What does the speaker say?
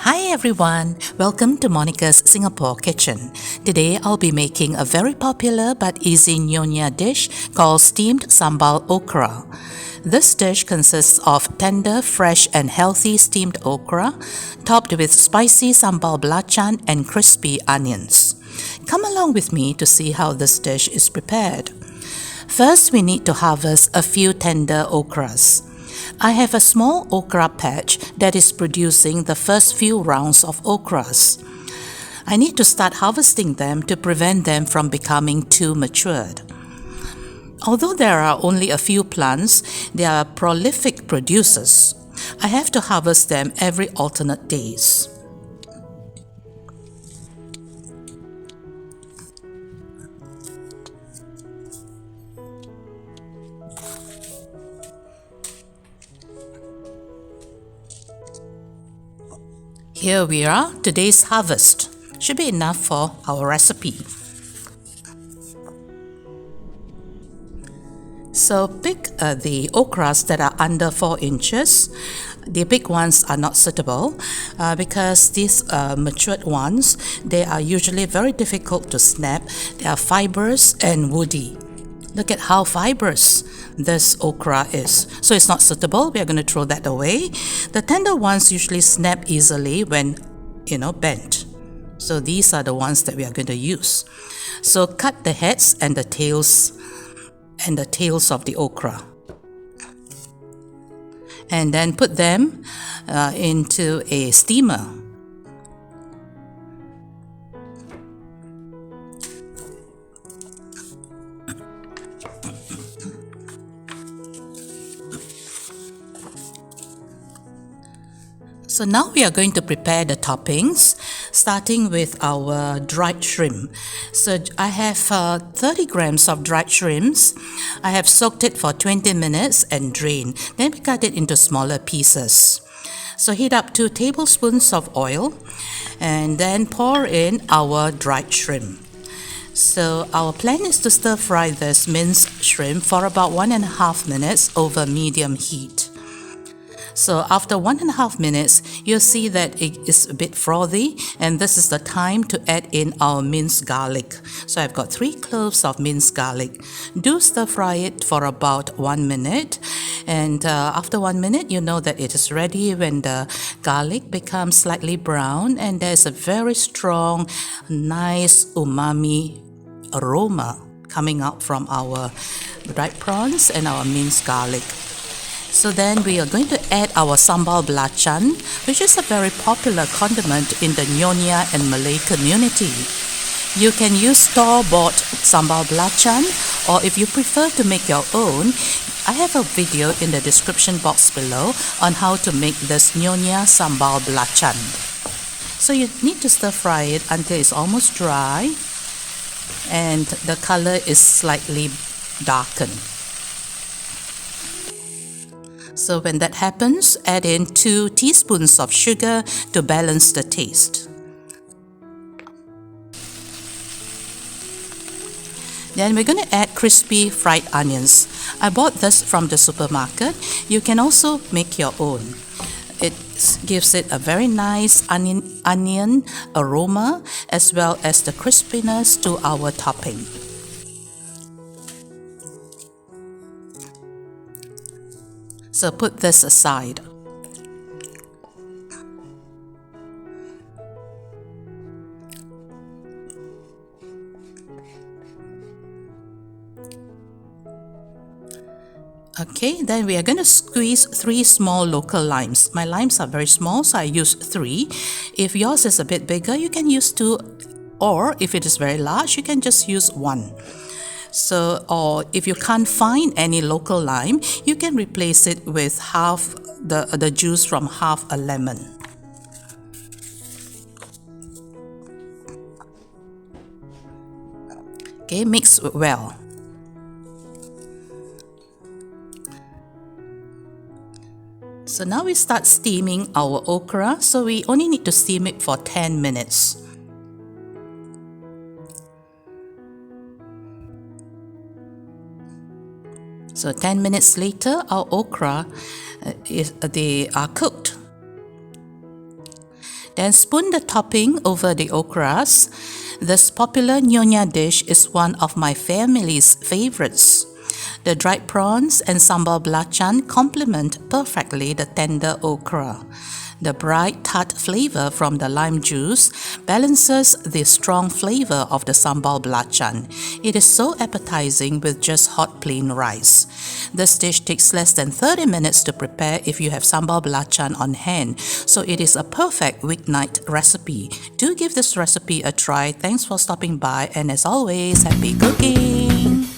Hi everyone, welcome to Monica's Singapore Kitchen. Today I'll be making a very popular but easy nyonya dish called steamed sambal okra. This dish consists of tender, fresh and healthy steamed okra topped with spicy sambal belacan and crispy onions. Come along with me to see how this dish is prepared. First, we need to harvest a few tender okras. I have a small okra patch that is producing the first few rounds of okras. I need to start harvesting them to prevent them from becoming too matured. Although there are only a few plants, they are prolific producers. I have to harvest them every alternate days. Here we are, today's harvest. Should be enough for our recipe. So pick the okras that are under 4 inches. The big ones are not suitable because these matured ones, they are usually very difficult to snap. They are fibrous and woody. Look at how fibrous this okra is. So it's not suitable. We are going to throw that away. The tender ones usually snap easily when, bent. So these are the ones that we are going to use. So cut the heads and the tails of the okra. And then put them into a steamer. So now we are going to prepare the toppings, starting with our dried shrimp. So I have 30 grams of dried shrimps. I have soaked it for 20 minutes and drained. Then we cut it into smaller pieces. So heat up 2 tablespoons of oil and then pour in our dried shrimp. So our plan is to stir fry this minced shrimp for about 1.5 minutes over medium heat. So after 1.5 minutes, you'll see that it is a bit frothy, and this is the time to add in our minced garlic. So I've got 3 cloves of minced garlic. Do stir fry it for about 1 minute, and after 1 minute, you know that it is ready when the garlic becomes slightly brown and there's a very strong, nice umami aroma coming out from our dried prawns and our minced garlic. So then we are going to add our sambal belacan, which is a very popular condiment in the NYONYA and Malay community. You can use store-bought sambal belacan, or if you prefer to make your own, I have a video in the description box below on how to make this NYONYA sambal belacan. So you need to stir fry it until it's almost dry and the color is slightly darkened. So when that happens, add in 2 teaspoons of sugar to balance the taste. Then we're going to add crispy fried onions. I bought this from the supermarket. You can also make your own. It gives it a very nice onion aroma as well as the crispiness to our topping. So put this aside. Okay, then we are going to squeeze 3 small local limes. My limes are very small, so I use 3. If yours is a bit bigger, you can use 2, or if it is very large, you can just use 1. So, or if you can't find any local lime, you can replace it with half the juice from half a lemon. Okay, mix well. So now we start steaming our okra. So we only need to steam it for 10 minutes. So 10 minutes later, our okra they are cooked. Then spoon the topping over the okras. This popular NYONYA dish is one of my family's favorites. The dried prawns and sambal belacan complement perfectly the tender okra. The bright tart flavor from the lime juice balances the strong flavor of the sambal belacan. It is so appetizing with just hot plain rice. This dish takes less than 30 minutes to prepare if you have sambal belacan on hand, so it is a perfect weeknight recipe. Do give this recipe a try. Thanks for stopping by, and as always, happy cooking!